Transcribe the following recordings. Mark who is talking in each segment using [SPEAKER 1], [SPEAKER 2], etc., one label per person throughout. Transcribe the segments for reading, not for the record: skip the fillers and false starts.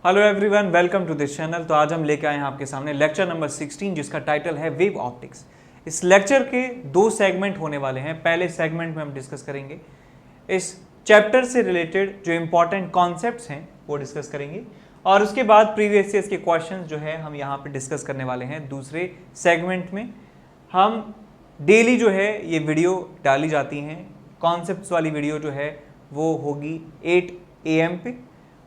[SPEAKER 1] Hello everyone, welcome to this channel. तो आज हम लेके आए हैं आपके सामने लेक्चर नंबर 16 जिसका टाइटल है वेव ऑप्टिक्स। इस लेक्चर के दो सेगमेंट होने वाले हैं। पहले सेगमेंट में हम डिस्कस करेंगे इस चैप्टर से रिलेटेड जो इंपॉर्टेंट कॉन्सेप्ट्स हैं वो डिस्कस करेंगे, और उसके बाद प्रीवियस ईयर्स के क्वेश्चंस जो है हम यहाँ पे डिस्कस करने वाले हैं। दूसरे सेगमेंट में हम डेली जो है ये वीडियो डाली जाती हैं, कॉन्सेप्ट्स वाली वीडियो जो है वो होगी 8 AM पे,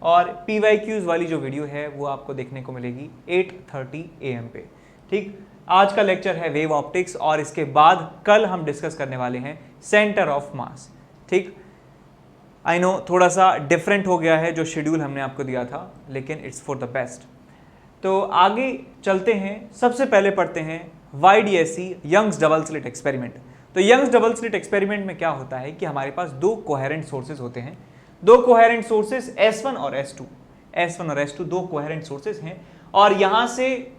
[SPEAKER 1] और PYQs वाली जो वीडियो है वो आपको देखने को मिलेगी 8:30 AM पे। ठीक, आज का लेक्चर है वेव ऑप्टिक्स, और इसके बाद कल हम डिस्कस करने वाले हैं सेंटर ऑफ मास। ठीक, आई नो थोड़ा सा डिफरेंट हो गया है जो शेड्यूल हमने आपको दिया था, लेकिन इट्स फॉर द बेस्ट। तो आगे चलते हैं, सबसे पहले पढ़ते हैं YDSC Young's double slit experiment. तो यंग्स डबल स्लिट एक्सपेरिमेंट में क्या होता है कि हमारे पास दो कोहेरेंट सोर्सेज होते हैं, दो कोहेरेंट सोर्सेज S1 और S2 दो कोहेरेंट सोर्सेज हैं, और यहां से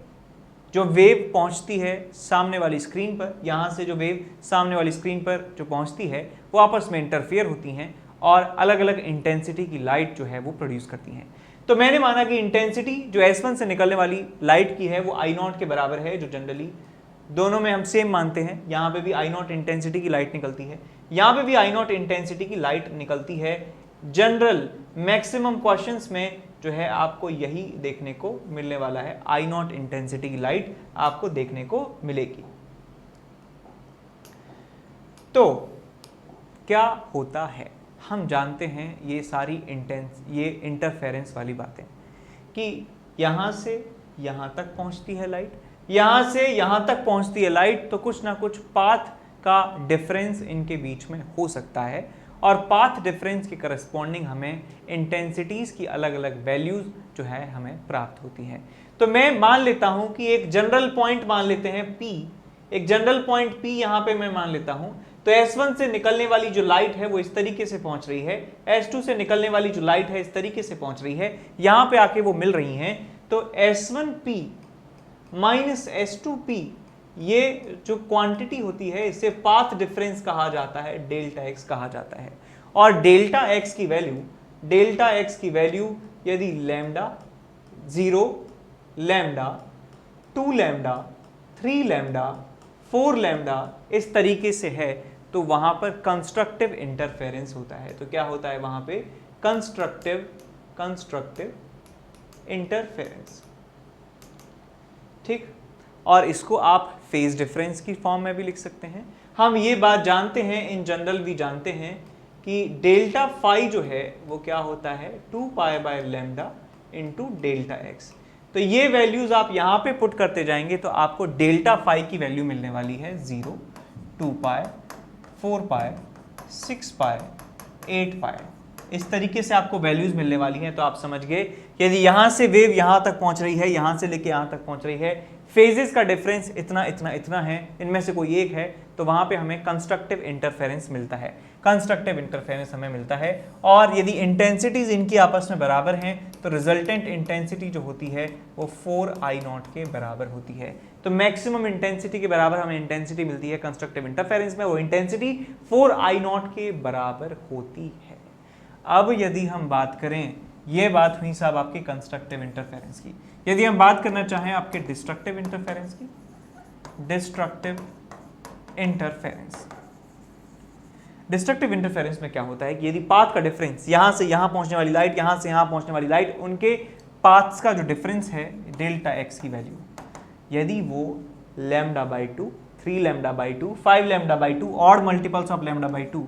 [SPEAKER 1] जो वेव पहुंचती है सामने वाली स्क्रीन पर, यहां से जो वेव सामने वाली स्क्रीन पर जो पहुंचती है वो आपस में इंटरफेयर होती हैं और अलग अलग इंटेंसिटी की लाइट जो है वो प्रोड्यूस करती हैं। तो मैंने माना कि इंटेंसिटी जो S1 से निकलने वाली लाइट की है वो I0 के बराबर है, जो जनरली दोनों में हम सेम मानते हैं। यहाँ पे भी I0 इंटेंसिटी की लाइट निकलती है, यहाँ पे भी I0 इंटेंसिटी की लाइट निकलती है। जनरल मैक्सिमम क्वेश्चंस में जो है आपको यही देखने को मिलने वाला है, I0 इंटेंसिटी की लाइट आपको देखने को मिलेगी। तो क्या होता है, हम जानते हैं ये सारी ये इंटरफेरेंस वाली बातें कि यहां से यहां तक पहुंचती है लाइट, यहां से यहां तक पहुंचती है लाइट, तो कुछ ना कुछ पाथ का डिफरेंस इनके बीच में हो सकता है, और पाथ डिफरेंस के करस्पॉन्डिंग हमें इंटेंसिटीज की अलग अलग वैल्यूज जो है हमें प्राप्त होती हैं। तो मैं मान लेता हूं कि एक जनरल पॉइंट मान लेते हैं P, एक जनरल पॉइंट P यहां पे मैं मान लेता हूं। तो S1 से निकलने वाली जो लाइट है वो इस तरीके से पहुंच रही है, S2 से निकलने वाली जो लाइट है इस तरीके से पहुंच रही है, यहां पे आके वो मिल रही हैं। तो S1P माइनस S2P, ये जो क्वांटिटी होती है इसे पाथ डिफरेंस कहा जाता है, डेल्टा एक्स कहा जाता है। और डेल्टा एक्स की वैल्यू यदि lambda 0, lambda 2, lambda 3, lambda 4 lambda इस तरीके से है, तो वहां पर कंस्ट्रक्टिव इंटरफेरेंस होता है। तो क्या होता है वहां पे, कंस्ट्रक्टिव इंटरफेरेंस। ठीक, और इसको आप फेज डिफरेंस की फॉर्म में भी लिख सकते हैं। हम ये बात जानते हैं, इन जनरल भी जानते हैं कि डेल्टा फाई जो है वो क्या होता है, 2 pi by lambda into delta x. तो ये वैल्यूज आप यहाँ पे पुट करते जाएंगे तो आपको डेल्टा फाई की वैल्यू मिलने वाली है 0, 2 पाई, 4 पाई, 6 पाई, 8 पाई, इस तरीके से आपको वैल्यूज मिलने वाली हैं। तो आप समझ गए यदि यहां से वेव यहां तक पहुंच रही है, यहां से लेके यहां तक पहुंच रही है, फेजेस का डिफरेंस इतना इतना इतना है, इनमें से कोई एक है, तो वहां पे हमें कंस्ट्रक्टिव इंटरफेरेंस मिलता है, कंस्ट्रक्टिव इंटरफेरेंस हमें मिलता है। और यदि इंटेंसिटीज इनकी आपस में बराबर हैं तो रिजल्टेंट इंटेंसिटी जो होती है वो 4I0 के बराबर होती है। तो मैक्सिमम इंटेंसिटी के बराबर हमें इंटेंसिटी मिलती है कंस्ट्रक्टिव इंटरफेरेंस में, वो इंटेंसिटी 4I0 के बराबर होती है। अब यदि हम बात करें, ये बात हुई साहब आपकी कंस्ट्रक्टिव इंटरफेरेंस की। यदि हम बात करना चाहें आपके डिस्ट्रक्टिव इंटरफेरेंस की, डिस्ट्रक्टिव इंटरफेरेंस में क्या होता है कि यदि पाथ का डिफरेंस, यहां से यहां पहुंचने वाली लाइट, यहां से यहां पहुंचने वाली लाइट, उनके पाथ्स का जो डिफरेंस है डेल्टा एक्स की वैल्यू, यदि वो lambda by 2, 3 lambda by 2, 5 lambda by 2, odd multiples of lambda by 2,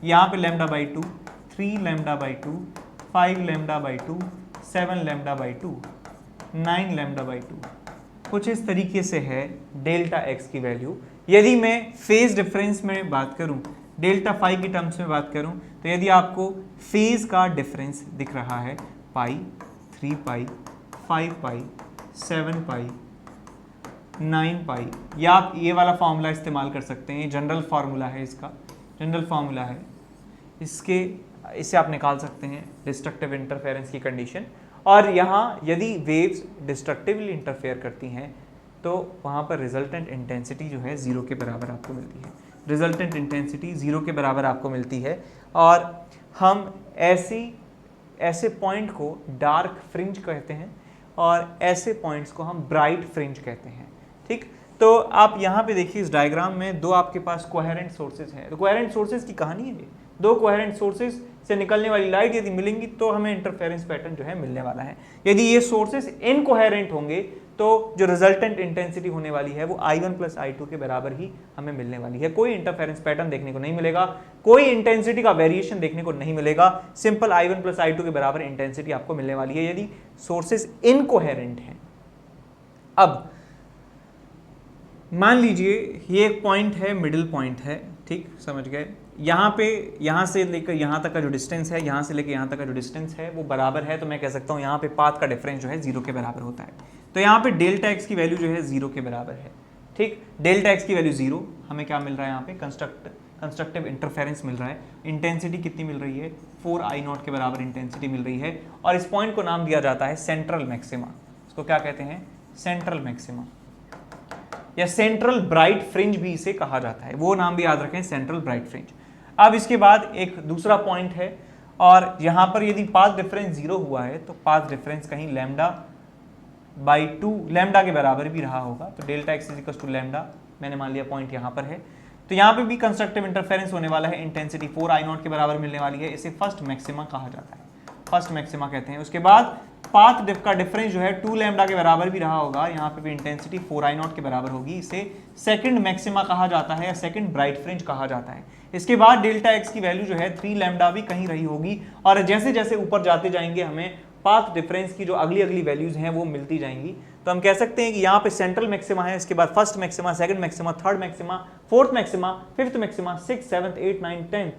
[SPEAKER 1] यहाँ पे lambda by 2, 3 lambda by 2, 5 lambda by 2, 7 lambda by 2, 9 lambda by 2, कुछ इस तरीके से है डेल्टा एक्स की वैल्यू। यदि मैं फेज डिफरेंस में बात करूं, डेल्टा फाई की टर्म्स में बात करूं, तो यदि आपको फेज का डिफरेंस दिख रहा है पाई, 3 पाई, 5 पाई, 7 पाई, 9 पाई, या आप ये वाला फॉर्मूला इस्तेमाल कर सकते हैं, जनरल फार्मूला है, इसका जनरल फार्मूला है, इससे आप निकाल सकते हैं डिस्ट्रक्टिव इंटरफेरेंस की कंडीशन। और यहाँ यदि वेव्स डिस्ट्रक्टिवली इंटरफेयर करती हैं तो वहाँ पर रिजल्टेंट इंटेंसिटी जो है 0 के बराबर आपको मिलती है, रिजल्टेंट इंटेंसिटी 0 के बराबर आपको मिलती है। और हम ऐसे पॉइंट को डार्क फ्रिंज कहते हैं और ऐसे पॉइंट्स को हम ब्राइट फ्रिंज कहते हैं। ठीक, तो आप यहाँ पे देखिए इस डायग्राम में दो आपके पास कोहेरेंट सोर्सेज हैं। तो कोहेरेंट सोर्सेज की कहानी है, दो कोहेरेंट सोर्सेज से निकलने वाली लाइट यदि मिलेंगी तो हमें इंटरफेरेंस पैटर्न जो है मिलने वाला है। यदि ये सोर्सेज इनकोहेरेंट होंगे तो जो रिजल्टेंट इंटेंसिटी होने वाली है वो I1 प्लस I2 के बराबर ही हमें मिलने वाली है। कोई इंटरफेरेंस पैटर्न देखने को नहीं मिलेगा, कोई इंटेंसिटी का वेरिएशन देखने को नहीं मिलेगा। सिंपल I1 प्लस I2 के बराबर इंटेंसिटी आपको मिलने वाली है यदि सोर्सेज इनकोहेरेंट हैं। अब मान लीजिए ये एक पॉइंट है, मिडिल पॉइंट है, ठीक, समझ गए। यहाँ से लेकर यहाँ तक का जो डिस्टेंस है, यहाँ से लेकर यहाँ तक का जो डिस्टेंस है वो बराबर है, तो मैं कह सकता हूँ यहाँ पे पाथ का डिफरेंस जो है 0 के बराबर होता है। तो यहाँ पे डेल्टा एक्स की वैल्यू जो है 0 के बराबर है। ठीक, डेल्टा एक्स की वैल्यू 0, हमें क्या मिल रहा है यहाँ पे कंस्ट्रक्टिव इंटरफेरेंस मिल रहा है। इंटेंसिटी कितनी मिल रही है, 4I0 के बराबर इंटेंसिटी मिल रही है और इस पॉइंट को नाम दिया जाता है सेंट्रल मैक्सिमा। इसको क्या कहते हैं, सेंट्रल मैक्सिमा या सेंट्रल ब्राइट फ्रिंज भी इसे कहा जाता है, वो नाम भी याद रखें, सेंट्रल ब्राइट फ्रिंज। अब इसके बाद एक दूसरा पॉइंट है और यहाँ पर यदि पाथ डिफरेंस 0 हुआ है तो पाथ डिफरेंस कहीं λ/2 लैम्डा के बराबर भी रहा होगा। तो delta x equal to lambda, मैंने मान लिया पॉइंट यहाँ पर है। तो यहाँ पे भी कंस्ट्रक्टिव इंटरफेरेंस होने वाला है, इंटेंसिटी 4I0 के बराबर मिलने वाली है। इसे फर्स्ट मैक्सिमा कहा जाता है, फर्स्ट मैक्सिमा कहते हैं। उसके बाद पाथ का डिफरेंस जो है 2 लैम्डा के बराबर भी रहा होगा, यहाँ पे भी इंटेंसिटी 4I0 के बराबर होगी। इसे सेकंड मैक्सिमा कहा जाता है या सेकंड ब्राइट फ्रिंज कहा जाता है। इसके बाद डेल्टा एक्स की वैल्यू जो है 3 लैम्डा भी कहीं रही होगी और जैसे जैसे ऊपर जाते जाएंगे हमें पाथ डिफरेंस की जो अगली वैल्यूज हैं वो मिलती जाएंगी। तो हम कह सकते हैं कि यहाँ पे सेंट्रल मैक्सिमा है, इसके बाद first maxima, second maxima, third maxima, fourth maxima, fifth maxima, 6th 7th 8th 9th 10th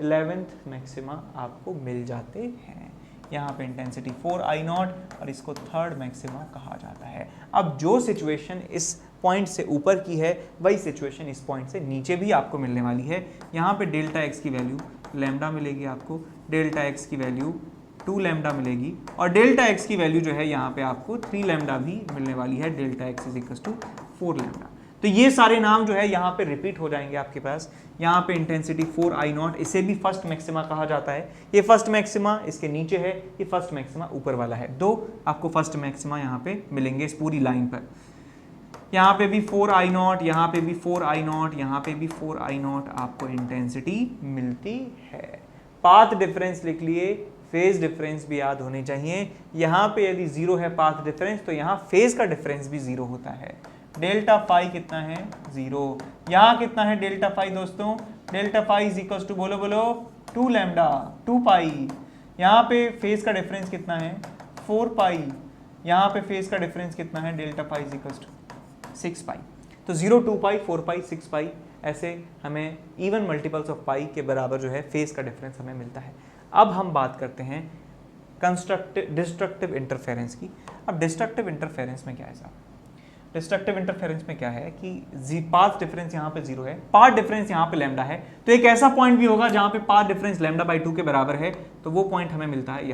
[SPEAKER 1] 11th maxima आपको मिल जाते हैं। यहाँ पे इंटेंसिटी 4I0 और इसको थर्ड मैक्सिमा कहा जाता है। अब जो सिचुएशन इस पॉइंट से ऊपर की है वही सिचुएशन इस पॉइंट से नीचे भी आपको मिलने वाली है। यहाँ पे डेल्टा एक्स की वैल्यू लैम्डा मिलेगी आपको, डेल्टा एक्स की वैल्यू 2 लैम्डा मिलेगी और डेल्टा एक्स की वैल्यू जो है यहाँ पे आपको 3 लैम्डा भी मिलने वाली है। Delta x is equal to 4 lambda. तो ये सारे नाम जो है यहाँ पे रिपीट हो जाएंगे आपके पास। यहाँ पे इंटेंसिटी 4I0, इसे भी फर्स्ट मैक्सिमा कहा जाता है। ये फर्स्ट मैक्सिमा इसके नीचे है, ये फर्स्ट मैक्सिमा ऊपर वाला है। दो आपको फर्स्ट मैक्सिमा यहाँ पे मिलेंगे इस पूरी लाइन पर। यहाँ पे भी 4I0, यहाँ पे भी 4I0, यहाँ पे भी 4I0 आपको इंटेंसिटी मिलती है। पाथ डिफरेंस लिख लिए, फेज डिफरेंस भी याद होने चाहिए। यहाँ पे यदि 0 है पाथ डिफरेंस तो यहाँ फेज का डिफरेंस भी 0 होता है। डेल्टा फाई कितना है, 0। यहाँ कितना है डेल्टा फाई दोस्तों, delta phi is equal to बोलो 2 लैम्डा 2 पाई। यहाँ पे फेज का डिफरेंस कितना है, 4 पाई। यहाँ पे फेज का डिफरेंस कितना है, delta phi is equal to 6 pi. तो 0 2 पाई 4 पाई 6 पाई, ऐसे हमें इवन मल्टीपल्स ऑफ पाई के बराबर जो है फेज का डिफरेंस हमें मिलता है। अब हम बात करते हैं डिस्ट्रक्टिव इंटरफेरेंस की। अब डिस्ट्रक्टिव इंटरफेरेंस में क्या है साहब, डिस्ट्रक्टिव इंटरफेरेंस में क्या है कि पाथ डिफरेंस यहाँ पे 0 है, पाथ डिफरेंस यहाँ पे लैम्डा है। तो एक ऐसा पॉइंट भी होगा जहाँ पे पाथ डिफरेंस λ/2 के बराबर है, तो वो पॉइंट हमें मिलता है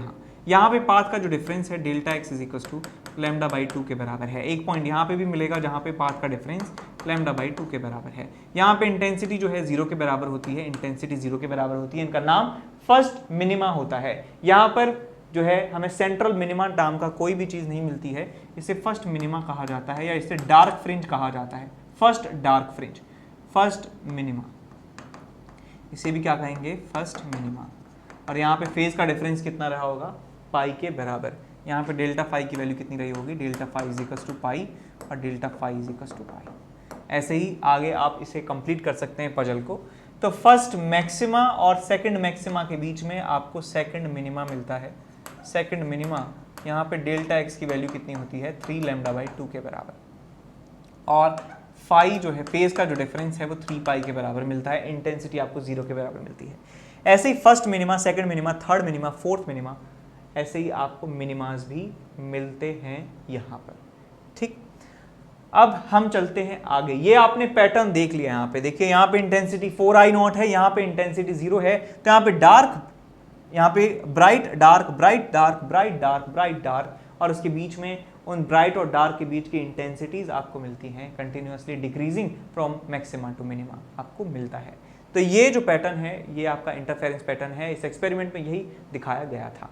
[SPEAKER 1] यहाँ पे पाथ का जो डिफरेंस है delta x is equal to λ/2 के बराबर है। एक पॉइंट यहाँ पे भी मिलेगा जहाँ पे पाथ का डिफरेंस λ/2 के बराबर है। यहाँ पे इंटेंसिटी जो है 0 के बराबर होती है, इंटेंसिटी 0 के बराबर होती है। इनका नाम फर्स्ट मिनिमा होता है। यहाँ पर जो है हमें सेंट्रल मिनिमा नाम का कोई भी चीज़ नहीं मिलती है, इसे फर्स्ट मिनिमा कहा जाता है या इसे डार्क फ्रिंज कहा जाता है। First dark fringe, first minima, इसे भी क्या कहेंगे, फर्स्ट मिनिमा। और यहाँ पे फेज का डिफरेंस कितना रहा होगा, पाई के बराबर। यहाँ पे डेल्टा फाई की वैल्यू कितनी रही होगी, delta phi is equal to pi और delta phi is equal to pi. ऐसे ही आगे आप इसे कंप्लीट कर सकते हैं पजल को। तो फर्स्ट मैक्सिमा और सेकंड मैक्सिमा के बीच में आपको सेकंड मिनिमा मिलता है। सेकंड मिनिमा यहाँ पे डेल्टा एक्स की वैल्यू कितनी होती है, 3 λ/2 के बराबर। और फाई जो है फेज का जो डिफरेंस है वो 3 पाई के बराबर मिलता है। इंटेंसिटी आपको 0 के बराबर मिलती है। ऐसे ही first minima, second minima, third minima, fourth minima, ऐसे ही आपको मिनिमास भी मिलते हैं यहाँ पर। ठीक, अब हम चलते हैं आगे। ये आपने पैटर्न देख लिया। यहाँ पे देखिए, यहाँ पे इंटेंसिटी 4I0 है, यहाँ पे इंटेंसिटी 0 है। तो यहाँ पे डार्क, यहाँ पे bright dark, bright dark, bright dark, bright dark, और उसके बीच में उन ब्राइट और डार्क के बीच की इंटेंसिटीज आपको मिलती हैं continuously decreasing from maxima to minima आपको मिलता है। तो ये जो पैटर्न है ये आपका इंटरफेरेंस पैटर्न है। इस एक्सपेरिमेंट में यही दिखाया गया था।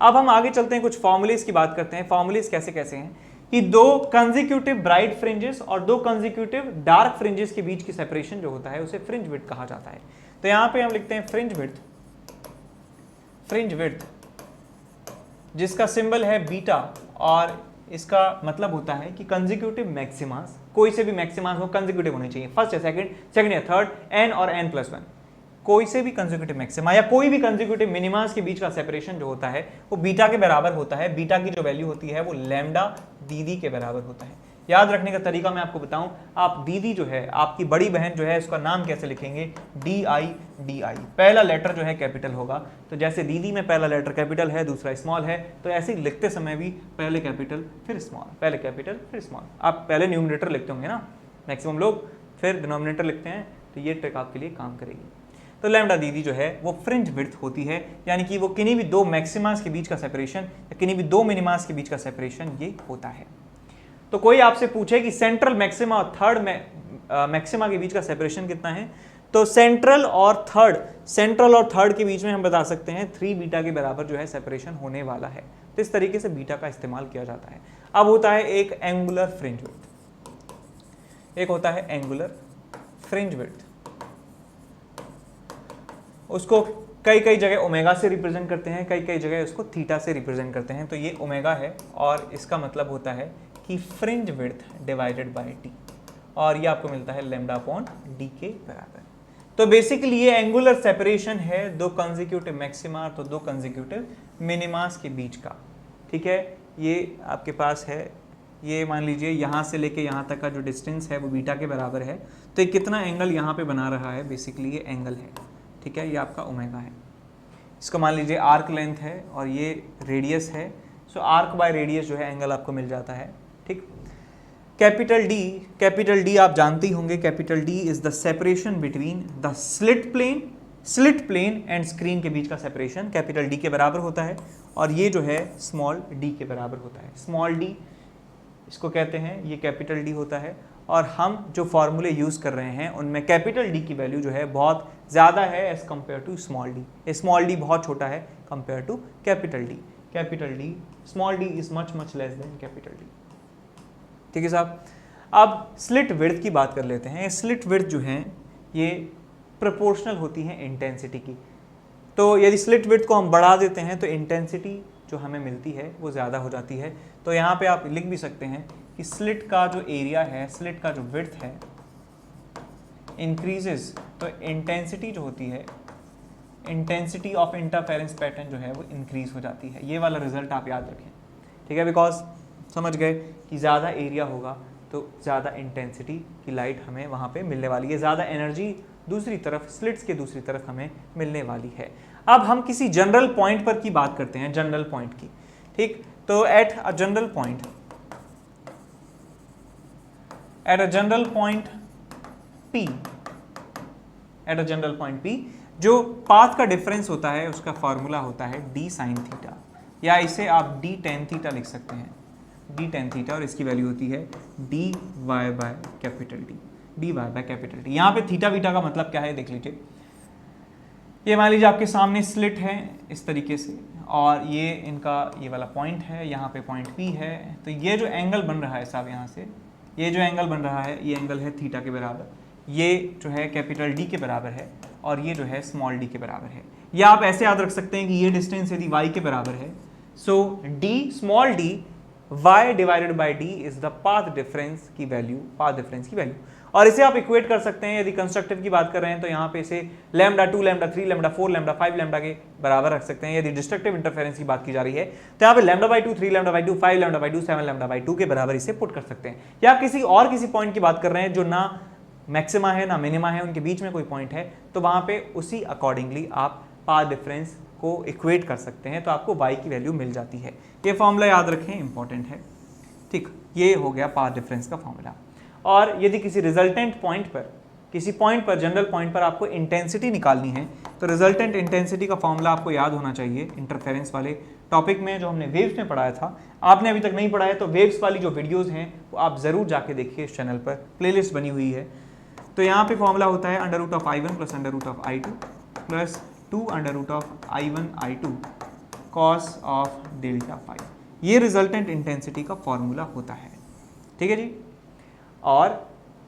[SPEAKER 1] अब हम आगे चलते हैं, कुछ फॉर्मूलेज की बात करते हैं। फॉर्मूलेज कैसे कैसे हैं कि दो कंजिक्यूटिव ब्राइट फ्रिंजेस और दो कंजिक्यूटिव डार्क फ्रिंजेस के बीच की सेपरेशन जो होता है उसे फ्रिंज विड्थ कहा जाता है। तो यहां पे हम लिखते हैं फ्रिंज विड्थ जिसका सिंबल है बीटा, और इसका मतलब होता है कि कंजिक्यूटिव मैक्सिमास, कोई से भी मैक्सिमास हो कंजिक्यूटिव होने चाहिए, फर्स्ट या सेकंड या थर्ड, n और n+1, कोई से भी कंजिक्यूटिव मैक्सिमा या कोई भी कंजिक्यूटिव मिनिमास के बीच का सेपरेशन जो होता है वो बीटा के बराबर होता है। बीटा की जो वैल्यू होती है वो लैम्डा दीदी के बराबर होता है। याद रखने का तरीका मैं आपको बताऊं, आप दीदी जो है, आपकी बड़ी बहन जो है, उसका नाम कैसे लिखेंगे, DI। पहला लेटर जो है कैपिटल होगा, तो जैसे दीदी में पहला लेटर कैपिटल है, दूसरा स्मॉल है, तो ऐसे ही लिखते समय भी पहले कैपिटल फिर स्मॉल, पहले कैपिटल फिर स्मॉल। आप पहले न्यूमरेटर लिखते होंगे ना मैक्सिमम लोग, फिर डिनोमिनेटर लिखते हैं, तो ये ट्रिक आपके लिए काम करेगी। तो लैम्डा दीदी जो है वो फ्रिंज विड्थ होती है, यानी कि वो किन्हीं भी दो मैक्सिमास के बीच का सेपरेशन या किन्हीं भी दो मिनिमास के बीच का सेपरेशन ये होता है। तो कोई आपसे पूछे कि सेंट्रल मैक्सिमा और थर्ड मैक्सिमा के बीच का सेपरेशन कितना है, तो सेंट्रल और थर्ड के बीच में हम बता सकते हैं 3 बीटा के बराबर जो है सेपरेशन होने वाला है। तो इस तरीके से बीटा का इस्तेमाल किया जाता है। अब होता है एक एंगुलर फ्रिंज विड्थ, एक होता है एंगुलर फ्रिंज विड्थ, उसको कई कई जगह ओमेगा से रिप्रेजेंट करते हैं, कई कई जगह उसको थीटा से रिप्रेजेंट करते हैं। तो ये ओमेगा है और इसका मतलब होता है कि fringe width divided by T, और ये आपको मिलता है लैम्डा अपॉन डी के बराबर। तो बेसिकली ये एंगुलर सेपरेशन है दो कंजिक्यूटिव मैक्सिमा तो दो कंजिक्यूटिव मिनिमास के बीच का। ठीक है, ये आपके पास है, ये मान लीजिए यहाँ से लेके यहाँ तक का जो डिस्टेंस है वो बीटा के बराबर है, तो ये कितना एंगल यहाँ पे बना रहा है, बेसिकली ये एंगल है। ठीक है, ये आपका ओमेगा है। इसको मान लीजिए आर्क लेंथ है और ये रेडियस है, सो आर्क बाय रेडियस जो है एंगल आपको मिल जाता है। ठीक, कैपिटल डी आप जानते ही होंगे, capital D is the separation between the slit plane and screen के बीच का सेपरेशन कैपिटल डी के बराबर होता है, और ये जो है स्मॉल डी के बराबर होता है। स्मॉल डी इसको कहते हैं, ये कैपिटल डी होता है, और हम जो फॉर्मूले यूज़ कर रहे हैं उनमें कैपिटल डी की वैल्यू जो है बहुत ज़्यादा है as compare to small D. Small D बहुत छोटा है compare to capital D. Capital D, small D is much less than capital D. ठीक है साहब, अब स्लिट विड्थ की बात कर लेते हैं। स्लिट विड्थ जो है ये प्रोपोर्शनल होती है इंटेंसिटी की। तो यदि स्लिट विड्थ को हम बढ़ा देते हैं तो इंटेंसिटी जो हमें मिलती है वो ज़्यादा हो जाती है। तो यहाँ पे आप लिख भी सकते हैं कि स्लिट का जो एरिया है, स्लिट का जो विड्थ है इंक्रीजेस, तो इंटेंसिटी जो होती है, इंटेंसिटी ऑफ इंटरफेरेंस पैटर्न जो है वो इंक्रीज हो जाती है। ये वाला रिजल्ट आप याद रखें। ठीक है, बिकॉज समझ गए कि ज़्यादा एरिया होगा तो ज़्यादा इंटेंसिटी की लाइट हमें वहाँ पे मिलने वाली है, ज़्यादा एनर्जी दूसरी तरफ, स्लिट्स के दूसरी तरफ हमें मिलने वाली है। अब हम किसी जनरल पॉइंट पर की बात करते हैं, जनरल पॉइंट की। ठीक, तो at a general point P, जो पाथ का डिफरेंस होता है उसका फॉर्मूला होता है d sin थीटा, या इसे आप d tan थीटा लिख सकते हैं, d tan थीटा, और इसकी वैल्यू होती है dy बाय कैपिटल D। यहाँ पे थीटा बीटा का मतलब क्या है देख लीजिए। ये मान लीजिए आपके सामने स्लिट है इस तरीके से, और ये इनका ये वाला पॉइंट है, यहाँ पे पॉइंट P है। तो ये जो एंगल बन रहा है साहब, यहाँ से ये जो एंगल बन रहा है ये एंगल है थीटा के बराबर, ये जो है कैपिटल D के बराबर है, और ये जो है स्मॉल d के बराबर है। या आप ऐसे याद रख सकते हैं कि ये डिस्टेंस यदि y के बराबर है, सो d small d y divided by d is the path difference की वैल्यू। और इसे आप इक्वेट कर सकते हैं, यदि कंस्ट्रक्टिव की बात कर रहे हैं तो यहाँ पे इसे lambda 2, lambda 3, lambda 4, lambda 5 lambda के बराबर रख सकते हैं। यदि डिस्ट्रक्टिव इंटरफेरेंस की बात की जा रही है तो यहाँ पे lambda by 2, 3 lambda by 2, 5 lambda by 2, 7 lambda by 2 के बराबर इसे पुट कर सकते हैं। या किसी पॉइंट की बात कर रहे हैं जो ना मैक्सिमा है ना मिनिमा है, उनके बीच में कोई पॉइंट है, तो वहाँ पे उसी अकॉर्डिंगली आप पाथ डिफरेंस को इक्वेट कर सकते हैं, तो आपको y की वैल्यू मिल जाती है। ये फॉर्मूला याद रखें, इंपॉर्टेंट है। ठीक, ये हो गया पाथ डिफरेंस का फॉर्मूला। और यदि किसी रिजल्टेंट पॉइंट पर, किसी पॉइंट पर, जनरल पॉइंट पर आपको इंटेंसिटी निकालनी है, तो रिजल्टेंट इंटेंसिटी का फॉर्मूला आपको याद होना चाहिए। इंटरफेरेंस वाले टॉपिक में जो हमने वेव्स में पढ़ाया था, आपने अभी तक नहीं पढ़ा है तो वेव्स वाली जो वीडियोस हैं वो आप ज़रूर जाके देखिए, इस चैनल पर प्लेलिस्ट बनी हुई है। तो यहाँ पे फॉर्मूला होता है √I1 + √I2 + 2 √I1 I2 cos of delta phi, ये रिजल्टेंट इंटेंसिटी का फॉर्मूला होता है। ठीक है जी। और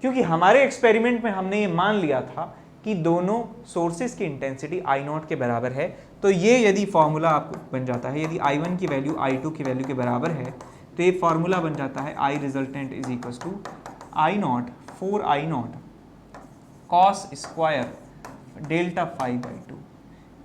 [SPEAKER 1] क्योंकि हमारे एक्सपेरिमेंट में हमने ये मान लिया था कि दोनों सोर्सेज की इंटेंसिटी I0 के बराबर है, तो ये यदि फॉर्मूला आपको बन जाता है, यदि I1 की वैल्यू I2 की वैल्यू के बराबर है तो ये फॉर्मूला बन जाता है I resultant is equal to I0 4I0 cos square delta phi by 2।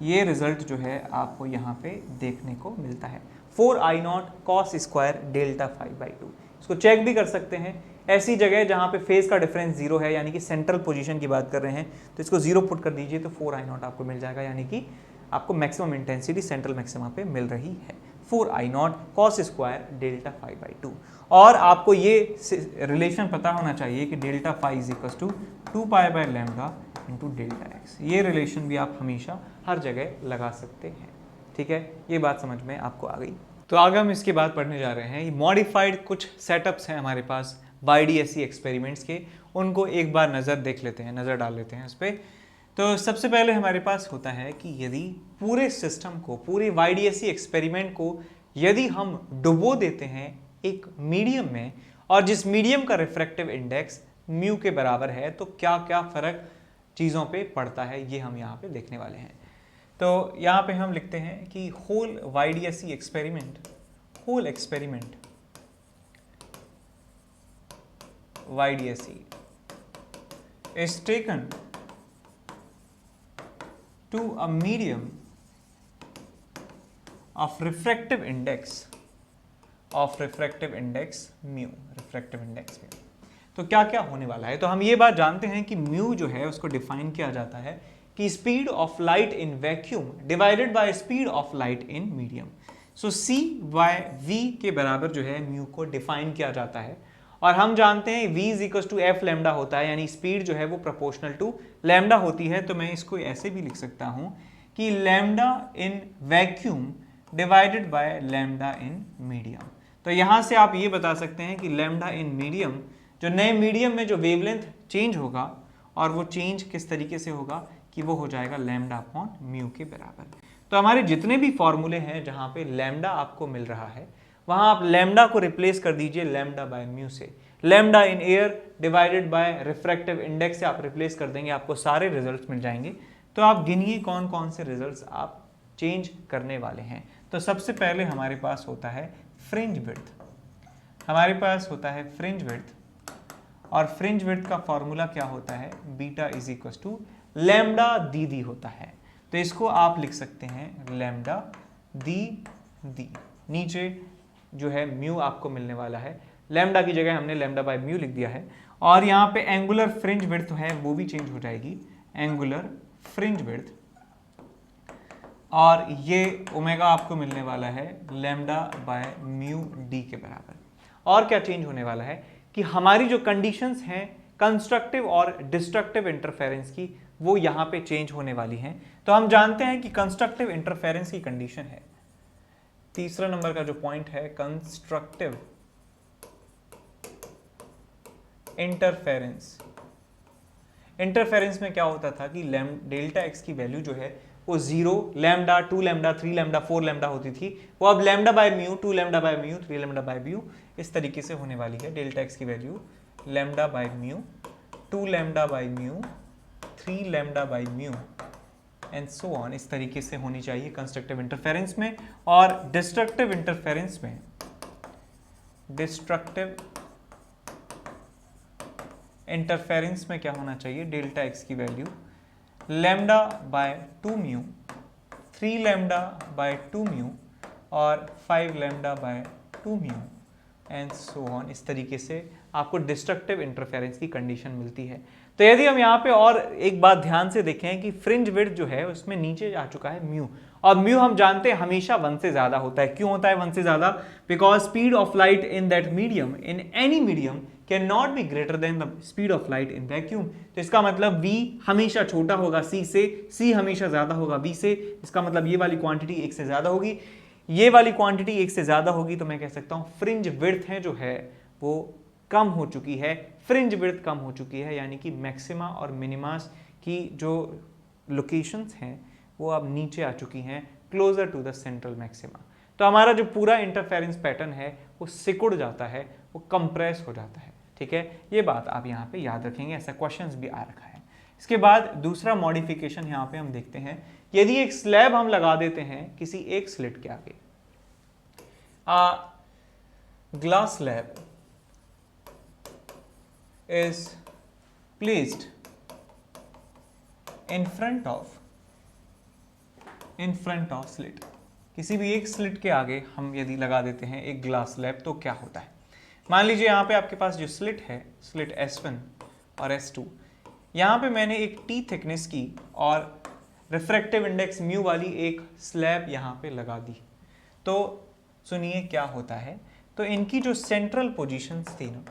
[SPEAKER 1] ये रिजल्ट जो है आपको यहाँ पे देखने को मिलता है 4I0 cos square delta phi by 2। इसको चेक भी कर सकते हैं, ऐसी जगह जहाँ पे फेज का डिफरेंस जीरो है, यानी कि सेंट्रल पोजीशन की बात कर रहे हैं, तो इसको जीरो पुट कर दीजिए तो 4I0 आपको मिल जाएगा, यानी कि आपको मैक्सिमम इंटेंसिटी सेंट्रल मैक्सिमा पे मिल रही है 4I0 cos square delta phi by 2। और आपको ये रिलेशन पता होना चाहिए कि delta phi is equal to 2 pi by lambda into delta x. ये रिलेशन भी आप हमेशा हर जगह लगा सकते हैं। ठीक है, ये बात समझ में आपको आ गई। तो आगे हम इसके बाद पढ़ने जा रहे हैं, ये मॉडिफाइड कुछ सेटअप्स हैं हमारे पास YDSC एक्सपेरिमेंट्स के, उनको एक बार नज़र देख लेते हैं, नज़र डाल लेते हैं उस पर। तो सबसे पहले हमारे पास होता है कि यदि पूरे सिस्टम को, पूरे YDSC एक्सपेरिमेंट को यदि हम डुबो देते हैं एक मीडियम में, और जिस मीडियम का रिफ्रैक्टिव इंडेक्स म्यू के बराबर है, तो क्या क्या फ़र्क चीज़ों पे पड़ता है, ये हम यहाँ पे देखने वाले हैं। तो यहाँ पे हम लिखते हैं कि whole YDSC experiment, whole experiment YDSC is taken to a medium of refractive index mu, refractive index mu। तो क्या क्या होने वाला है, तो हम ये बात जानते हैं कि म्यू जो है उसको डिफाइन किया जाता है कि speed of light in vacuum divided by speed of light in medium. So C by V के बराबर जो है म्यू को डिफाइन किया जाता है, और हम जानते हैं V is equal to f lambda होता है, यानी स्पीड जो है वो प्रोपोर्शनल टू लैम्डा होती है। तो मैं इसको ऐसे भी लिख सकता हूं कि lambda in vacuum divided by lambda in medium. तो यहां से आप ये बता सकते हैं कि लैम्डा इन मीडियम, जो नए मीडियम में जो वेवलेंथ चेंज होगा, और वो चेंज किस तरीके से होगा कि वो हो जाएगा लैम्डा अपॉन म्यू के बराबर। तो हमारे जितने भी फॉर्मूले हैं जहां पे लैम्डा आपको मिल रहा है, वहां आप लैम्डा को रिप्लेस कर दीजिए लैम्डा बाय म्यू से। Lambda in air divided by refractive index से आप रिप्लेस कर देंगे, आपको सारे रिजल्ट्स मिल जाएंगे। तो आप गिनिए कौन कौन से रिजल्ट्स आप चेंज करने वाले हैं। तो सबसे पहले हमारे पास होता है फ्रिंज विड्थ, हमारे पास होता है फ्रिंज विड्थ, और फ्रिंज विड्थ का फॉर्मूला क्या होता है, beta is equal to lambda D होता है। तो इसको आप लिख सकते हैं लैम्डा दी, नीचे जो है म्यू आपको मिलने वाला है, लैम्डा की जगह हमने लैम्डा बाय म्यू लिख दिया है। और यहाँ पे एंगुलर फ्रिंज विड्थ है वो भी चेंज हो जाएगी, एंगुलर फ्रिंज विड्थ, और ये ओमेगा आपको मिलने वाला है लैम्डा बाय म्यू डी के बराबर। और क्या चेंज होने वाला है कि हमारी जो कंडीशंस हैं कंस्ट्रक्टिव और डिस्ट्रक्टिव इंटरफेरेंस की, वो यहाँ पे चेंज होने वाली हैं। तो हम जानते हैं कि कंस्ट्रक्टिव इंटरफेरेंस की कंडीशन है, तीसरा नंबर का जो पॉइंट है कंस्ट्रक्टिव इंटरफेरेंस। इंटरफेरेंस में क्या होता था कि डेल्टा एक्स की वैल्यू जो है वो 0, लैम्डा, 2 लैम्डा, 3 लैम्डा, 4 लैम्डा होती थी, वो अब lambda by mu, 2 lambda by mu, 3 lambda by mu इस तरीके से होने वाली है। डेल्टा एक्स की value lambda by mu, 2 lambda by mu, 3 lambda by mu and so on, इस तरीके से होनी चाहिए कंस्ट्रक्टिव इंटरफेरेंस में। और डिस्ट्रक्टिव इंटरफेरेंस में, डिस्ट्रक्टिव इंटरफेरेंस में क्या होना चाहिए, डेल्टा एक्स की value lambda by 2 mu, 3 lambda by 2 mu और 5 lambda by 2 mu and so on, इस तरीके से आपको डिस्ट्रक्टिव इंटरफेरेंस की कंडीशन मिलती है। तो यदि हम यहाँ पे और एक बात ध्यान से देखें कि फ्रिंज विड्थ जो है उसमें नीचे आ चुका है म्यू, और म्यू हम जानते हैं हमेशा 1 से ज्यादा होता है। क्यों होता है 1 से ज्यादा, because speed of light in that medium, in any medium can not be greater than the speed of light in vacuum. तो इसका मतलब v हमेशा छोटा होगा c से, c हमेशा ज्यादा होगा v से, इसका मतलब ये वाली क्वांटिटी 1 से ज्यादा होगी, ये वाली क्वांटिटी 1 से ज्यादा होगी। तो मैं कह सकता हूँ फ्रिंज विड्थ है जो है वो कम हो चुकी है, फ्रिंज विड्थ कम हो चुकी है, यानी कि मैक्सिमा और मिनिमास की जो लोकेशंस हैं वो अब नीचे आ चुकी हैं closer to the central maxima. तो हमारा जो पूरा इंटरफेरेंस पैटर्न है वो सिकुड़ जाता है, वो कंप्रेस हो जाता है। ठीक है, ये बात आप यहाँ पे याद रखेंगे, ऐसा क्वेश्चंस भी आ रखा है। इसके बाद दूसरा मॉडिफिकेशन यहाँ पे हम देखते हैं, यदि एक स्लैब हम लगा देते हैं किसी एक स्लिट के आगे, glass slab is placed in front of slit। किसी भी एक स्लिट के आगे हम यदि लगा देते हैं एक ग्लास स्लैब तो क्या होता है। मान लीजिए यहाँ पे आपके पास जो स्लिट है, स्लिट S1 और S2, यहाँ पे मैंने एक T थिकनेस की और रिफ्रैक्टिव इंडेक्स म्यू वाली एक स्लैब यहाँ पे लगा दी। तो सुनिए क्या होता है, तो इनकी जो सेंट्रल पोजीशंस थी ना,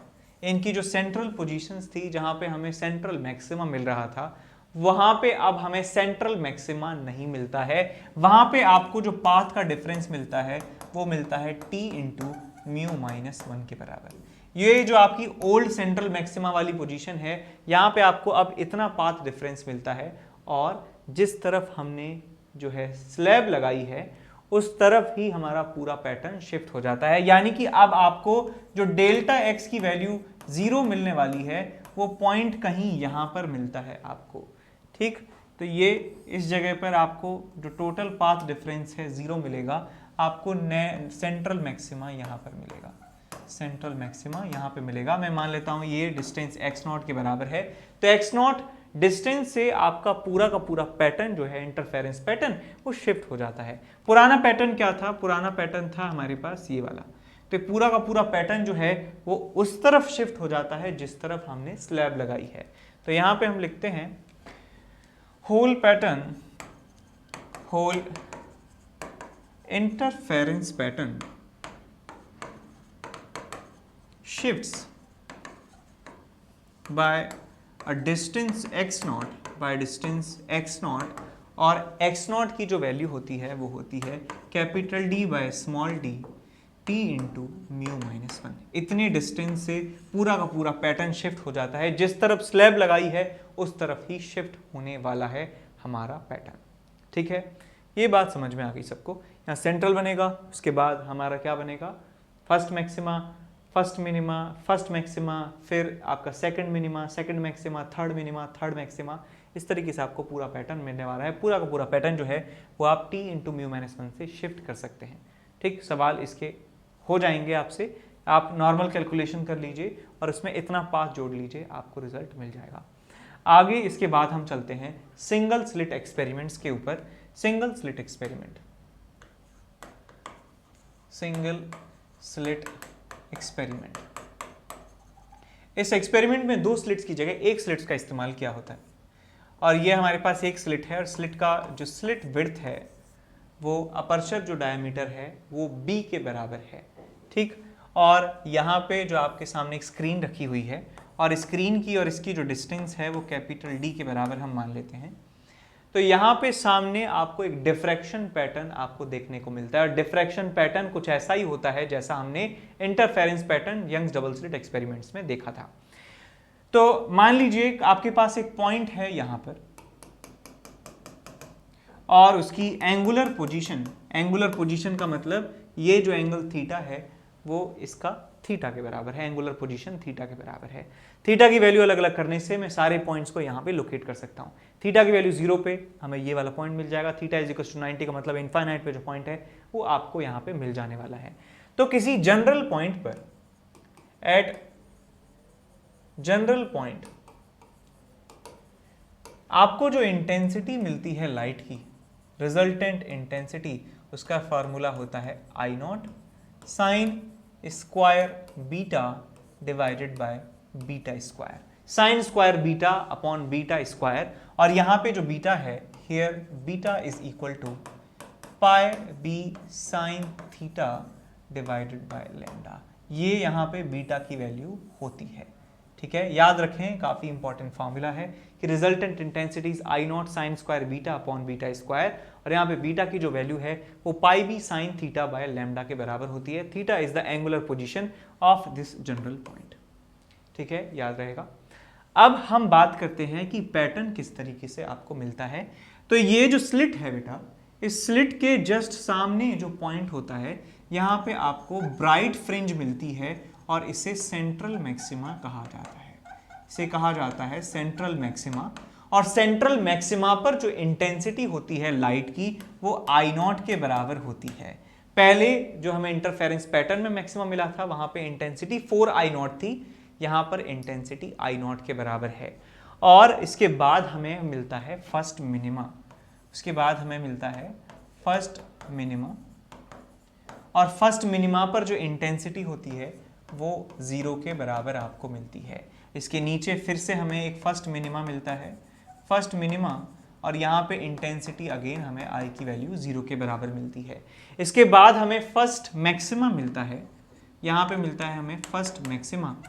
[SPEAKER 1] इनकी जो सेंट्रल पोजीशंस थी जहां पे हमें सेंट्रल मैक्सिमा मिल रहा था, वहां पे अब हमें सेंट्रल मैक्सिमा नहीं मिलता है। वहां पे आपको जो पाथ का डिफरेंस मिलता है वो मिलता है t इंटू म्यू माइनस 1 के बराबर। ये जो आपकी ओल्ड सेंट्रल मैक्सिमा वाली पोजीशन है, यहाँ पे आपको अब इतना पाथ डिफरेंस मिलता है, और जिस तरफ हमने जो है स्लैब लगाई है उस तरफ ही हमारा पूरा पैटर्न शिफ्ट हो जाता है। यानी कि अब आपको जो डेल्टा x की वैल्यू 0 मिलने वाली है वो पॉइंट कहीं यहाँ पर मिलता है आपको। ठीक, तो ये इस जगह पर आपको जो टोटल पाथ डिफरेंस है 0 मिलेगा, आपको नए सेंट्रल मैक्सिमा यहाँ पर मिलेगा, सेंट्रल मैक्सिमा यहाँ पे मिलेगा। मैं मान लेता हूँ ये डिस्टेंस x0 के बराबर है, तो x0 डिस्टेंस से आपका पूरा का पूरा पैटर्न जो है इंटरफेरेंस पैटर्न वो शिफ्ट हो जाता है। पुराना पैटर्न क्या था, पुराना पैटर्न था हमारे पास ये वाला, तो पूरा का पूरा पैटर्न जो है वो उस तरफ शिफ्ट हो जाता है जिस तरफ हमने स्लैब लगाई है। तो यहाँ पे हम लिखते हैं whole pattern, whole interference pattern shifts by a distance x0, by distance x0, और x0 की जो वैल्यू होती है वो होती है capital D by small d t into mu minus 1। इतनी डिस्टेंस से पूरा का पूरा पैटर्न शिफ्ट हो जाता है, जिस तरफ स्लैब लगाई है उस तरफ ही शिफ्ट होने वाला है हमारा पैटर्न। ठीक है, ये बात समझ में आ गई सबको। यहाँ सेंट्रल बनेगा, उसके बाद हमारा क्या बनेगा, first maxima, first minima, first maxima, फिर आपका second minima, second maxima, third minima, third maxima. इस तरीके से आपको पूरा पैटर्न मिलने वाला है। पूरा का पूरा पैटर्न जो है वो आप t इंटू म्यू माइनस 1 से शिफ्ट कर सकते हैं। ठीक, सवाल इसके हो जाएंगे आपसे, आप नॉर्मल कैलकुलेशन कर लीजिए और उसमें इतना पाथ जोड़ लीजिए, आपको रिजल्ट मिल जाएगा। आगे इसके बाद हम चलते हैं सिंगल स्लिट एक्सपेरिमेंट्स के ऊपर। Single slit experiment, single slit experiment, इस एक्सपेरिमेंट में 2 स्लिट्स की जगह 1 स्लिट्स का इस्तेमाल किया होता है, और ये हमारे पास एक स्लिट है, और स्लिट का जो स्लिट विड्थ है वो अपर्चर जो डायमीटर है वो b के बराबर है। ठीक, और यहाँ पे जो आपके सामने एक स्क्रीन रखी हुई है, और स्क्रीन की और इसकी जो डिस्टेंस है वो कैपिटल D के बराबर हम मान लेते हैं। तो यहाँ पे सामने आपको एक डिफ्रैक्शन पैटर्न आपको देखने को मिलता है, और डिफ्रैक्शन पैटर्न कुछ ऐसा ही होता है जैसा हमने interference pattern Young's double slit experiments में देखा था। तो मान लीजिए आपके पास एक पॉइंट है यहाँ पर, और उसकी एंगुलर पोजीशन का मतलब ये जो एंगल थीटा है वो इसका थीटा के बराबर है, एंगुलर पोजीशन थीटा के बराबर है। थीटा की वैल्यू अलग अलग करने से मैं सारे पॉइंट्स को यहाँ पे लोकेट कर सकता हूँ। थीटा की वैल्यू 0 पे हमें ये वाला पॉइंट मिल जाएगा, थीटा इज इक्वल टू 90 का मतलब इनफाइनाइट पे जो पॉइंट है वो आपको यहाँ पे मिल जाने वाला है। तो किसी जनरल पॉइंट पर, एट जनरल पॉइंट, आपको जो इंटेंसिटी मिलती है लाइट की, रिजल्टेंट इंटेंसिटी, उसका फॉर्मूला होता है I0 sine square beta divided by beta square, sine square beta upon beta square. और यहाँ पे जो बीटा है, here beta is equal to pi b sine theta divided by lambda. ये यहाँ पे बीटा की वैल्यू होती है। ठीक है, याद रखें, काफी इंपॉर्टेंट फॉर्मूला है कि resultant intensity is I0 sine square beta upon beta square, और यहाँ पे बीटा की जो वैल्यू है वो pi b sine theta by lambda के बराबर होती है। Theta is the angular position of this general point. ठीक है, याद रहेगा। अब हम बात करते हैं कि पैटर्न किस तरीके से आपको मिलता है। तो ये जो स्लिट है बेटा, इस स्लिट के जस्ट सामने जो पॉइंट होता है यहाँ पे आपको ब्राइट फ्रिंज मिलती है और इसे सेंट्रल मैक्सिमा कहा जाता है। इसे कहा जाता है सेंट्रल मैक्सिमा। और सेंट्रल मैक्सिमा पर जो इंटेंसिटी होती है लाइट की वो I0 के बराबर होती है। पहले जो हमें इंटरफेरेंस पैटर्न में मैक्सिमा मिला था वहां पे इंटेंसिटी 4I0 थी, यहां पर इंटेंसिटी I0 के बराबर है। और इसके बाद हमें मिलता है फर्स्ट मिनिमा, उसके बाद हमें मिलता है फर्स्ट मिनिमा, और फर्स्ट मिनिमा पर जो इंटेंसिटी होती है वो 0 के बराबर आपको मिलती है। इसके नीचे फिर से हमें एक फर्स्ट मिनिमा मिलता है, फर्स्ट मिनिमा, और यहाँ पे इंटेंसिटी अगेन हमें I की वैल्यू 0 के बराबर मिलती है। इसके बाद हमें फर्स्ट मैक्सिमा मिलता है, यहाँ पे मिलता है हमें फर्स्ट मैक्सिमा।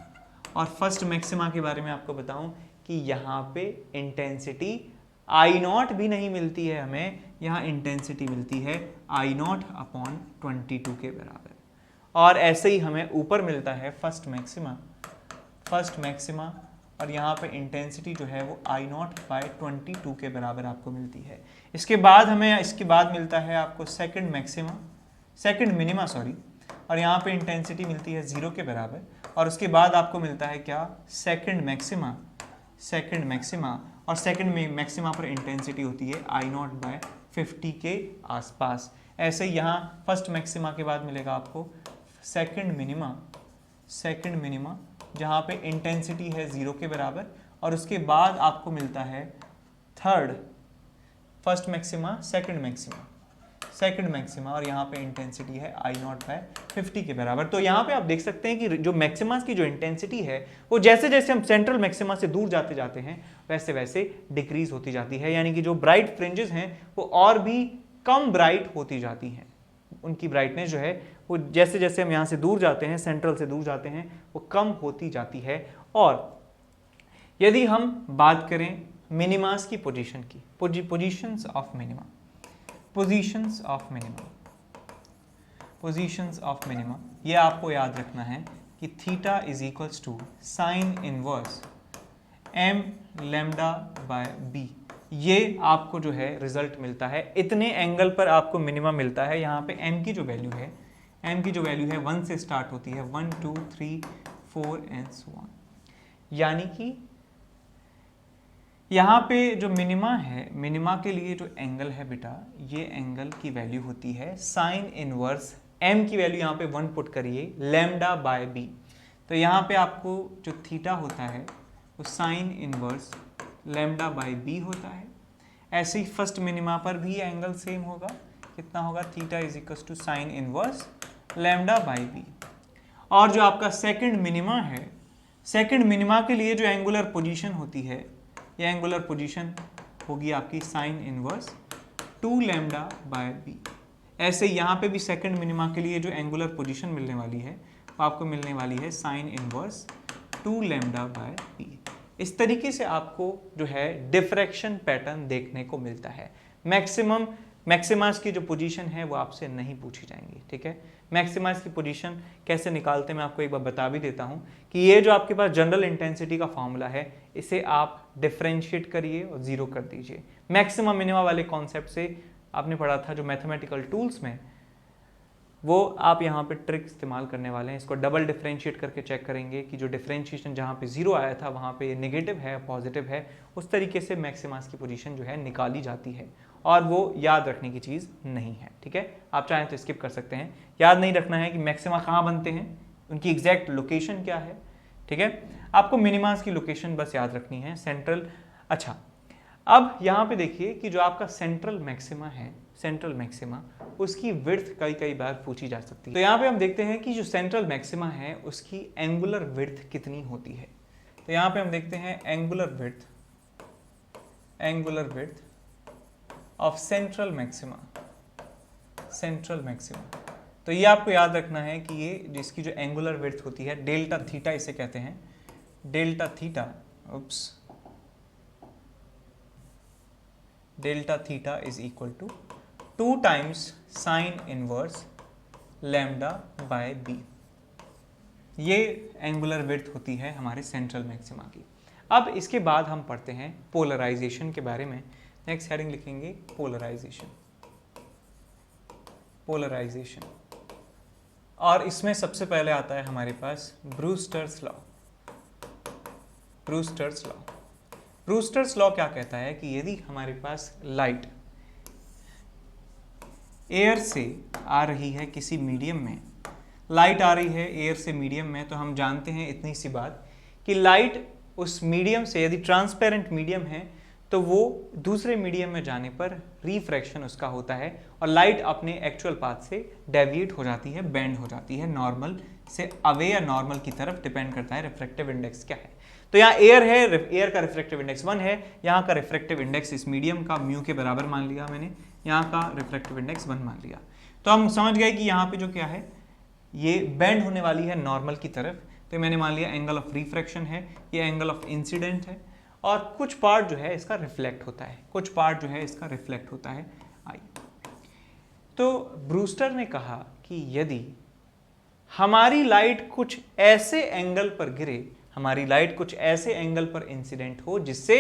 [SPEAKER 1] और फर्स्ट मैक्सिमा के बारे में आपको बताऊं कि यहाँ पे इंटेंसिटी I0 भी नहीं मिलती है, हमें यहाँ इंटेंसिटी मिलती है I0 अपॉन 22 के बराबर। और ऐसे ही हमें ऊपर मिलता है फर्स्ट मैक्सिमा, फर्स्ट मैक्सिमा, और यहाँ पे इंटेंसिटी जो है वो I0 बाय 22 के बराबर आपको मिलती है। इसके बाद हमें इसके बाद मिलता है आपको second maxima, second minima sorry, और यहाँ पे इंटेंसिटी मिलती है 0 के बराबर। और उसके बाद आपको मिलता है क्या, सेकंड मैक्सिमा, सेकंड मैक्सिमा, और सेकंड मैक्सिमा पर इंटेंसिटी होती है I0 बाय 50 के आसपास। ऐसे ही यहाँ फर्स्ट मैक्सिमा के बाद मिलेगा आपको सेकंड मिनिमा, सेकंड मिनिमा, जहाँ पे इंटेंसिटी है 0 के बराबर। और उसके बाद आपको मिलता है third, first maxima, second maxima, second maxima, और यहाँ पे इंटेंसिटी है I0 बाय 50 के बराबर। तो यहाँ पे आप देख सकते हैं कि जो मैक्सिमास की जो इंटेंसिटी है वो जैसे जैसे हम सेंट्रल मैक्सिमा से दूर जाते जाते हैं वैसे वैसे डिक्रीज होती जाती है, यानी कि जो ब्राइट फ्रिंजेस हैं वो और भी कम ब्राइट होती जाती हैं। उनकी ब्राइटनेस जो है वो जैसे जैसे हम यहाँ से दूर जाते हैं, सेंट्रल से दूर जाते हैं, वो कम होती जाती है। और यदि हम बात करें मिनिमास की पोजीशन की, positions of minima, positions of minima, positions of minima, ये आपको याद रखना है कि theta is equals to sine inverse m lambda by b। ये आपको जो है रिजल्ट मिलता है, इतने एंगल पर आपको मिनिमा मिलता है। यहाँ पे m की जो वैल्यू है, m की जो वैल्यू है 1 से स्टार्ट होती है, 1 2 3 4 एंड सो ऑन। यानी कि यहाँ पे जो मिनिमा है, मिनिमा के लिए जो एंगल है बेटा, ये एंगल की वैल्यू होती है साइन इनवर्स m की वैल्यू यहाँ पे 1 पुट करिए लैम्डा बाय b। तो यहाँ पे आपको जो थीटा होता है वो sign inverse lambda by b होता है। ऐसे ही फर्स्ट मिनिमा पर भी एंगल सेम होगा, कितना होगा, theta is equal to sine inverse lambda by b। और जो आपका सेकंड मिनिमा है, सेकंड मिनिमा के लिए जो एंगुलर पोजीशन होती है, ये एंगुलर पोजीशन होगी आपकी sine inverse 2 lambda by b। ऐसे यहाँ पे भी सेकंड मिनिमा के लिए जो एंगुलर पोजीशन मिलने वाली है वो आपको मिलने वाली है sine inverse 2 lambda by b। इस तरीके से आपको जो है डिफ्रैक्शन पैटर्न देखने को मिलता है। मैक्सिमास की जो पोजीशन है वो आपसे नहीं पूछी जाएंगी, ठीक है। मैक्सिमास की पोजीशन कैसे निकालते मैं आपको एक बार बता भी देता हूं कि ये जो आपके पास जनरल इंटेंसिटी का फॉर्मूला है इसे आप डिफरेंशिएट करिए और 0 कर दीजिए। मैक्सिमम मिनिमा वाले कॉन्सेप्ट से आपने पढ़ा था जो मैथमेटिकल टूल्स में, वो आप यहाँ पे ट्रिक इस्तेमाल करने वाले हैं। इसको डबल डिफरेंशिएट करके चेक करेंगे कि जो डिफरेंशिएशन जहाँ पे 0 आया था वहाँ पे नेगेटिव है पॉजिटिव है, उस तरीके से मैक्सिमास की पोजीशन जो है निकाली जाती है। और वो याद रखने की चीज़ नहीं है, ठीक है। आप चाहें तो स्किप कर सकते हैं। याद नहीं रखना है कि मैक्सिमा कहाँ बनते हैं, उनकी एग्जैक्ट लोकेशन क्या है, ठीक है। आपको मिनिमास की लोकेशन बस याद रखनी है, सेंट्रल। अच्छा, अब यहाँ पे देखिए कि जो आपका सेंट्रल मैक्सिमा है, सेंट्रल मैक्सिमा, उसकी विड्थ कई बार पूछी जा सकती है। तो यहाँ पे हम देखते हैं कि जो सेंट्रल मैक्सिमा है उसकी एंगुलर विड्थ कितनी होती है। तो यहाँ पे हम देखते हैं angular width of central maxima, central maxima. तो ये आपको याद रखना है कि ये जिसकी जो एंगुलर विड्थ होती है डेल्टा थीटा इसे कहते हैं, delta theta, delta theta is equal to 2 times sine inverse lambda by b। ये एंगुलर विड्थ होती है हमारे सेंट्रल मैक्सिमा की। अब इसके बाद हम पढ़ते हैं पोलराइजेशन के बारे में। नेक्स्ट हेडिंग लिखेंगे पोलराइजेशन। पोलराइजेशन। और इसमें सबसे पहले आता है हमारे पास Brewster's law. Brewster's law, Brewster's law क्या कहता है कि यदि हमारे पास लाइट एयर से आ रही है किसी मीडियम में, लाइट आ रही है एयर से मीडियम में, तो हम जानते हैं इतनी सी बात कि लाइट उस मीडियम से, यदि ट्रांसपेरेंट मीडियम है तो वो दूसरे मीडियम में जाने पर रिफ्रैक्शन उसका होता है और लाइट अपने एक्चुअल पाथ से डेविएट हो जाती है, बेंड हो जाती है नॉर्मल से अवे या नॉर्मल की तरफ, डिपेंड करता है रिफ्रैक्टिव इंडेक्स क्या है। तो यहाँ एयर है, एयर का रिफ्रैक्टिव इंडेक्स 1 है, यहाँ का रिफ्रैक्टिव इंडेक्स इस मीडियम का म्यू के बराबर मान लिया मैंने, यहाँ का रिफ्रैक्टिव इंडेक्स 1 मान लिया। तो हम समझ गए कि यहाँ पे जो क्या है ये बेंड होने वाली है नॉर्मल की तरफ, तो मैंने मान लिया एंगल ऑफ रिफ्रैक्शन है, ये एंगल ऑफ इंसिडेंट है और कुछ पार्ट जो है इसका रिफ्लेक्ट होता है, कुछ पार्ट जो है इसका रिफ्लेक्ट होता है आई। तो ब्रूस्टर ने कहा कि यदि हमारी लाइट कुछ ऐसे एंगल पर गिरे, हमारी लाइट कुछ ऐसे एंगल पर इंसिडेंट हो जिससे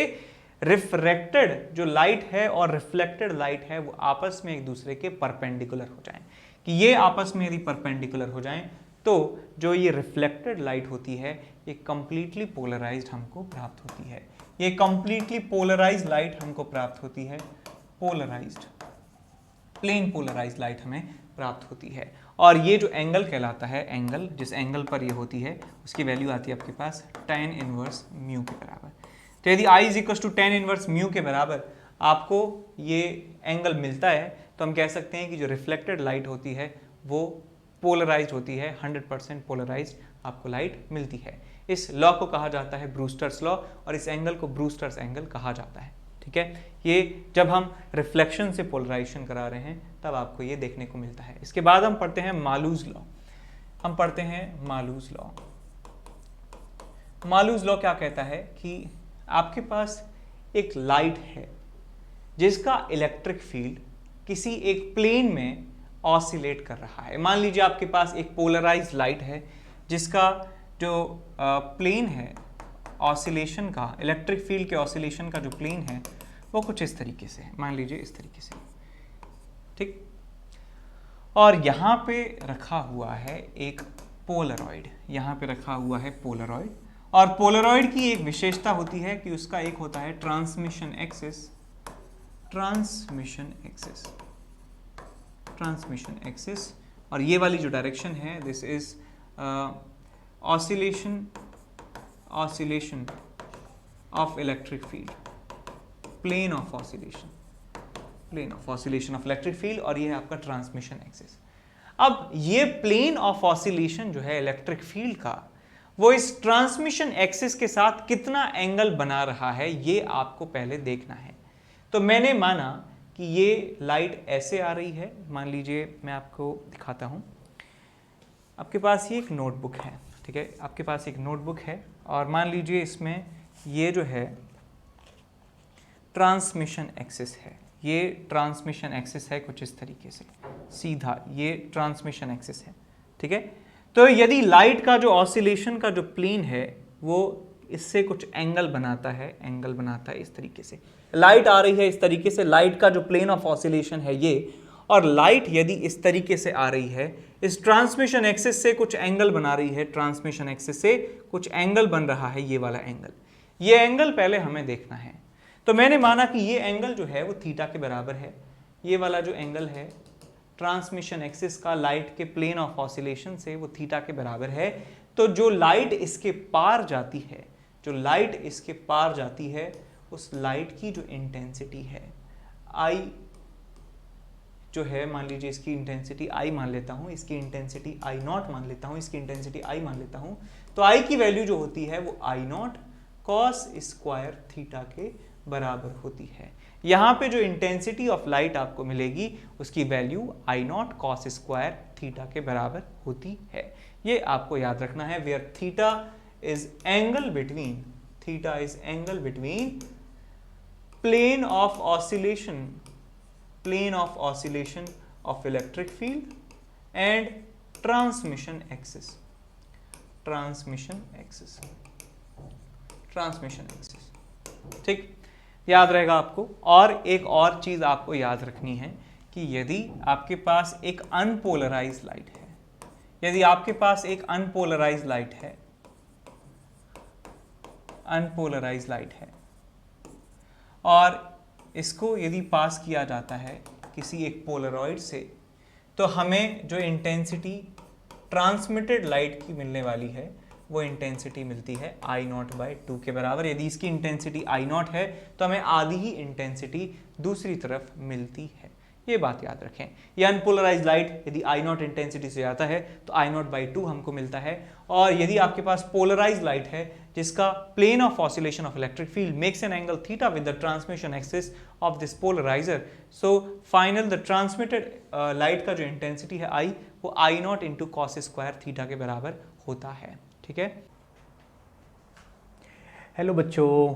[SPEAKER 1] रिफ्रैक्टेड जो लाइट है और रिफ्लेक्टेड लाइट है वो आपस में एक दूसरे के परपेंडिकुलर हो जाएं, कि ये आपस में यदि परपेंडिकुलर हो जाएं तो जो ये रिफ्लेक्टेड लाइट होती है ये कंप्लीटली पोलराइज्ड हमको प्राप्त होती है, ये कंप्लीटली पोलराइज्ड लाइट हमको प्राप्त होती है, पोलराइज्ड प्लेन पोलराइज्ड लाइट हमें प्राप्त होती है। और ये जो एंगल कहलाता है, एंगल जिस एंगल पर ये होती है उसकी वैल्यू आती है आपके पास tan इनवर्स म्यू के बराबर। तो यदि I = tan इनवर्स म्यू के बराबर आपको ये एंगल मिलता है तो हम कह सकते हैं कि जो रिफ्लेक्टेड लाइट होती है वो पोलराइज्ड होती है, 100% पोलराइज्ड आपको लाइट मिलती है। इस लॉ को कहा जाता है ब्रूस्टर्स लॉ और इस एंगल को ब्रूस्टर्स एंगल कहा जाता है। ठीक है, ये जब हम रिफ्लेक्शन से पोलराइजेशन करा रहे हैं तब आपको ये देखने को मिलता है। इसके बाद हम पढ़ते हैं मालूज लॉ। हम पढ़ते हैं मालूज लॉ। मालूज लॉ क्या कहता है कि आपके पास एक लाइट है जिसका इलेक्ट्रिक फील्ड किसी एक प्लेन में ऑसिलेट कर रहा है। मान लीजिए आपके पास एक पोलराइज्ड लाइट है जिसका जो प्लेन है ऑसिलेशन का, इलेक्ट्रिक फील्ड के ऑसिलेशन का जो प्लेन है वो कुछ इस तरीके से है, मान लीजिए इस तरीके से, ठीक। और यहाँ पे रखा हुआ है एक पोलरॉइड, यहाँ पे रखा हुआ है पोलरॉइड, और पोलरॉइड की एक विशेषता होती है कि उसका एक होता है transmission axis, transmission axis, transmission axis, और ये वाली जो डायरेक्शन है this is oscillation, oscillation of electric field, plane of oscillation, plane of oscillation of electric field, और ये है आपका ट्रांसमिशन एक्सिस। अब ये प्लेन ऑफ ऑसिलेशन जो है इलेक्ट्रिक फील्ड का वो इस ट्रांसमिशन एक्सिस के साथ कितना एंगल बना रहा है ये आपको पहले देखना है। तो मैंने माना कि ये लाइट ऐसे आ रही है, मान लीजिए मैं आपको दिखाता हूँ। आपके पास ये एक नोटबुक है, ठीक है, आपके पास एक नोटबुक है और मान लीजिए इसमें ये जो है ट्रांसमिशन एक्सिस है, ये ट्रांसमिशन एक्सिस है कुछ इस तरीके से सीधा, ये ट्रांसमिशन एक्सिस है, ठीक है। तो यदि लाइट का जो ऑसिलेशन का जो प्लेन है वो इससे कुछ एंगल बनाता है, एंगल बनाता है इस तरीके से, लाइट आ रही है इस तरीके से, लाइट का जो प्लेन ऑफ ऑसिलेशन है ये, और लाइट यदि इस तरीके से आ रही है, इस ट्रांसमिशन एक्सिस से कुछ एंगल बना रही है, ट्रांसमिशन एक्सिस से कुछ एंगल बन रहा है, ये वाला एंगल, ये एंगल पहले हमें देखना है। तो मैंने माना कि ये एंगल जो है वो थीटा के बराबर है, ये वाला जो एंगल है ट्रांसमिशन एक्सिस का लाइट के प्लेन ऑफ ऑसिलेशन से वो थीटा के बराबर है। तो जो लाइट इसके पार जाती है, जो लाइट इसके पार जाती है उस लाइट की जो इंटेंसिटी है आई जो है, मान लीजिए इसकी इंटेंसिटी आई मान लेता हूँ, इसकी इंटेंसिटी आई नॉट मान लेता हूँ, इसकी इंटेंसिटी आई मान लेता हूँ, तो आई की वैल्यू जो होती है वो आई नॉट कॉस स्क्वायर थीटा के बराबर होती है। यहाँ पे जो इंटेंसिटी ऑफ लाइट आपको मिलेगी उसकी value I naught cos square theta के बराबर होती है। ये आपको याद रखना है, where theta is angle between, theta is angle between plane of oscillation, plane of oscillation of electric field and transmission axis, transmission axis, transmission axis, ठीक, याद रहेगा आपको। और एक और चीज आपको याद रखनी है कि कि यदि आपके पास एक अनपोलराइज लाइट है, यदि आपके पास एक अनपोलराइज लाइट है, अनपोलराइज लाइट है और इसको यदि पास किया जाता है किसी एक पोलरॉइड से, तो हमें जो इंटेंसिटी ट्रांसमिटेड लाइट की मिलने वाली है वो इंटेंसिटी मिलती है I0/2 के बराबर। यदि इसकी इंटेंसिटी I0 है तो हमें आधी ही इंटेंसिटी दूसरी तरफ मिलती है। ये बात याद रखें। ये अनपोलराइज लाइट यदि I0 इंटेंसिटी से आता है तो I0/2 हमको मिलता है। और यदि आपके पास पोलराइज लाइट है जिसका plane of oscillation of electric field makes an angle theta with the transmission axis of this polariser, so final the transmitted light का जो इंटेंसिटी है I, वो I0 into cos square theta के बराबर होता है। ठीक है।
[SPEAKER 2] हेलो बच्चों,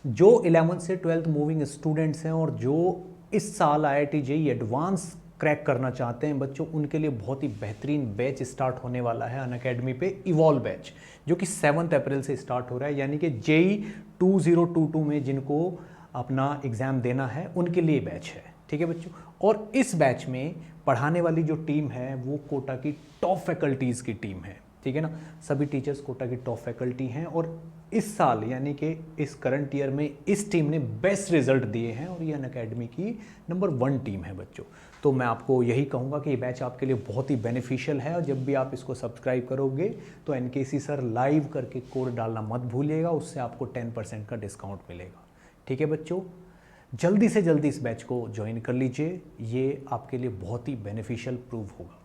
[SPEAKER 2] जो 11th से 12th मूविंग स्टूडेंट्स हैं और जो इस साल IIT JEE एडवांस क्रैक करना चाहते हैं बच्चों, उनके लिए बहुत ही बेहतरीन बैच स्टार्ट होने वाला है अनअकैडमी पे, इवॉल्व बैच, जो कि 7 अप्रैल से स्टार्ट हो रहा है। यानी कि JEE 2022 में जिनको अपना एग्ज़ाम देना है उनके लिए बैच है। ठीक है बच्चों। और इस बैच में पढ़ाने वाली जो टीम है वो कोटा की टॉप फैकल्टीज़ की टीम है। ठीक है ना, सभी टीचर्स कोटा की टॉप फैकल्टी हैं और इस साल यानी कि इस करंट ईयर में इस टीम ने बेस्ट रिजल्ट दिए हैं और ये अनअकैडमी की नंबर 1 टीम है बच्चों। तो मैं आपको यही कहूँगा कि ये बैच आपके लिए बहुत ही बेनिफिशियल है और जब भी आप इसको सब्सक्राइब करोगे तो NKC सर लाइव करके कोड डालना मत भूलिएगा, उससे आपको 10% का डिस्काउंट मिलेगा। ठीक है बच्चों, जल्दी से जल्दी इस बैच को ज्वाइन कर लीजिए, ये आपके लिए बहुत ही बेनिफिशियल प्रूव होगा।